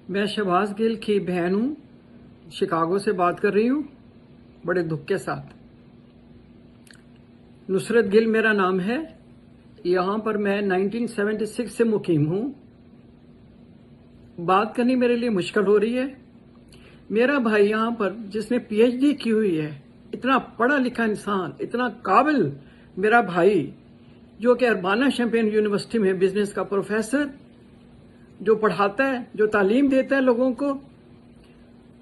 मैं शहबाज गिल की बहन हूँ, शिकागो से बात कर रही हूँ बड़े दुख के साथ। नुसरत गिल मेरा नाम है। यहाँ पर मैं 1976 से मुकीम हूँ। बात करनी मेरे लिए मुश्किल हो रही है। मेरा भाई यहाँ पर जिसने पीएचडी की हुई है, इतना पढ़ा लिखा इंसान, इतना काबिल मेरा भाई, जो कि अरबाना शैम्पेन यूनिवर्सिटी में बिजनेस का प्रोफेसर, जो पढ़ाता है, जो तालीम देता है लोगों को।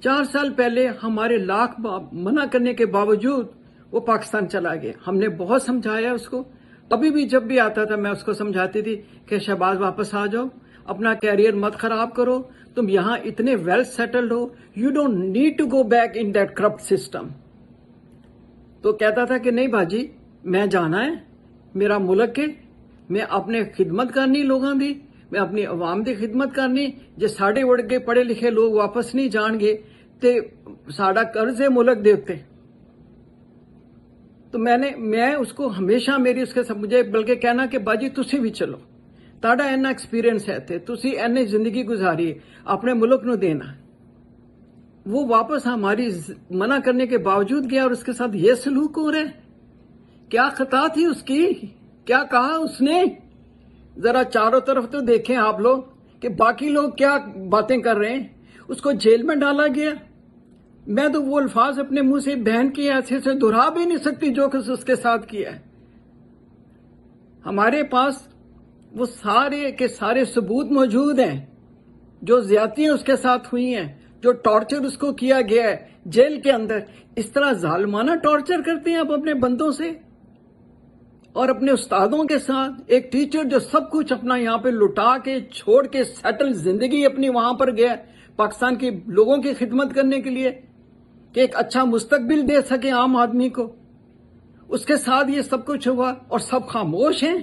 4 साल पहले हमारे लाख मना करने के बावजूद वो पाकिस्तान चला गया। हमने बहुत समझाया उसको। अभी भी जब भी आता था मैं उसको समझाती थी कि शहबाज वापस आ जाओ, अपना कैरियर मत खराब करो, तुम यहाँ इतने वेल सेटल्ड हो, you don't need to go back in that corrupt system. तो कहता था कि नहीं बाजी, मैं जाना है, मेरा मुल्क है, मैं अपने खिदमत करनी लोगों दी, मैं अपनी अवाम की खिदमत करनी। जे साढ़े वर्गे पढ़े लिखे लोग वापस नहीं जाएंगे तो साड़ा कर्ज है मुल्क दे उत्ते। तो मैं उसको हमेशा मेरी उसके सब मुझे बल्कि कहना कि बाजी तुसी भी चलो, ताड़ा इन्ना एक्सपीरियंस है थे, तुसी इन्नी जिंदगी गुजारी अपने मुल्क नू देना। वो वापस हमारी मना करने के बावजूद गया और उसके साथ ये सलूक हो रहा है। क्या खता थी उसकी, क्या कहा उसने? जरा चारों तरफ तो देखें आप लोग कि बाकी लोग क्या बातें कर रहे हैं। उसको जेल में डाला गया। मैं तो वो अल्फाज अपने मुंह से बहन की ऐसे से दोहरा भी नहीं सकती जो कुछ उसके साथ किया है। हमारे पास वो सारे के सारे सबूत मौजूद हैं, जो ज्यादतियां उसके साथ हुई हैं, जो टॉर्चर उसको किया गया है जेल के अंदर। इस तरह जालिमाना टॉर्चर करते हैं आप अपने बंदों से और अपने उस्तादों के साथ। एक टीचर जो सब कुछ अपना यहाँ पे लुटा के छोड़ के सेटल जिंदगी अपनी वहां पर गया पाकिस्तान के लोगों की खिदमत करने के लिए कि एक अच्छा मुस्तकबिल दे सके आम आदमी को, उसके साथ ये सब कुछ हुआ और सब खामोश हैं।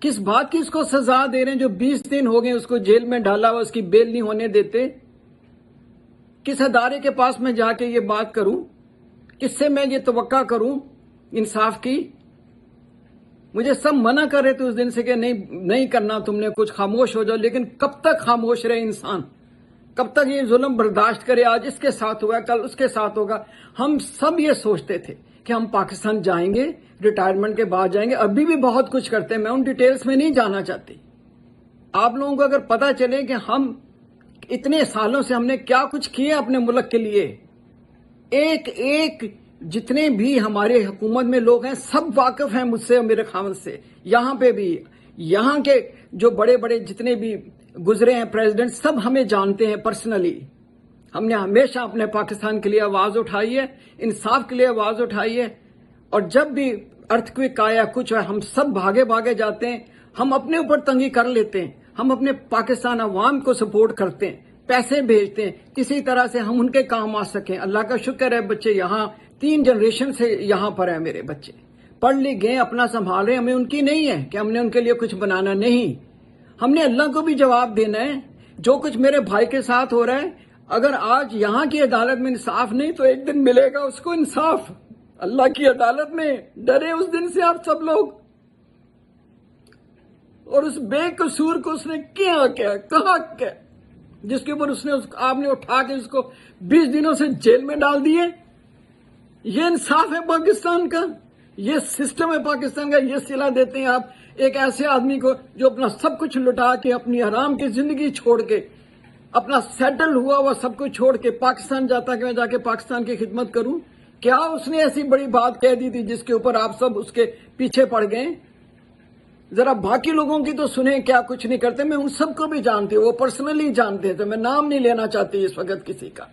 किस बात की इसको सजा दे रहे हैं? जो 20 दिन हो गए उसको जेल में डाला हुआ, उसकी बेल नहीं होने देते। किस अदारे के पास मैं जाके ये बात करूं? किससे मैं ये तवक्का करूं इंसाफ की? मुझे सब मना कर रहे थे उस दिन से कि नहीं करना तुमने कुछ, खामोश हो जाओ। लेकिन कब तक खामोश रहे इंसान? कब तक ये जुल्म बर्दाश्त करे? आज इसके साथ हुआ, कल उसके साथ होगा। हम सब ये सोचते थे कि हम पाकिस्तान जाएंगे, रिटायरमेंट के बाद जाएंगे। अभी भी बहुत कुछ करते हैं, मैं उन डिटेल्स में नहीं जाना चाहती। आप लोगों को अगर पता चले कि हम इतने सालों से हमने क्या कुछ किया अपने मुल्क के लिए, एक एक जितने भी हमारे हुकूमत में लोग हैं सब वाकिफ हैं मुझसे और मेरे खामद से। यहाँ पे भी, यहाँ के जो बड़े बड़े जितने भी गुजरे हैं प्रेसिडेंट, सब हमें जानते हैं पर्सनली। हमने हमेशा अपने पाकिस्तान के लिए आवाज उठाई है, इंसाफ के लिए आवाज उठाई है। और जब भी अर्थक्वेक आया, कुछ है, हम सब भागे भागे जाते हैं। हम अपने ऊपर तंगी कर लेते हैं, हम अपने पाकिस्तान अवाम को सपोर्ट करते हैं, पैसे भेजते हैं, किसी तरह से हम उनके काम आ सकें। अल्लाह का शुक्र है, बच्चे यहाँ 3 जनरेशन से यहाँ पर है मेरे बच्चे, पढ़ लिख गए, अपना संभाल रहे। हमें उनकी नहीं है कि हमने उनके लिए कुछ बनाना, नहीं। हमने अल्लाह को भी जवाब देना है। जो कुछ मेरे भाई के साथ हो रहा है, अगर आज यहाँ की अदालत में इंसाफ नहीं तो एक दिन मिलेगा उसको इंसाफ अल्लाह की अदालत में। डरे उस दिन से आप सब लोग। और उस बेकसूर को उसने क्या कहा क्या, जिसके ऊपर आपने उठा के उसको 20 दिनों से जेल में डाल दिए। ये इंसाफ है पाकिस्तान का? ये सिस्टम है पाकिस्तान का? ये सिला देते हैं आप एक ऐसे आदमी को जो अपना सब कुछ लुटा के, अपनी आराम की जिंदगी छोड़ के, अपना सेटल हुआ सब कुछ छोड़ के पाकिस्तान जाता कि मैं जाके पाकिस्तान की खिदमत करूं? क्या उसने ऐसी बड़ी बात कह दी थी जिसके ऊपर आप सब उसके पीछे पड़ गए? जरा बाकी लोगों की तो सुने, क्या कुछ नहीं करते। मैं उन सबको भी जानती हूँ, वो पर्सनली जानते हैं, तो मैं नाम नहीं लेना चाहती इस वक्त किसी का।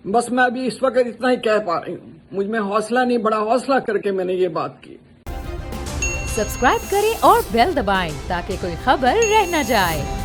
बस मैं अभी इस वक्त इतना ही कह पा रही हूँ। मुझ में हौसला नहीं, बड़ा हौसला करके मैंने ये बात की। सब्सक्राइब करें और बेल दबाएं ताकि कोई खबर रह न जाए।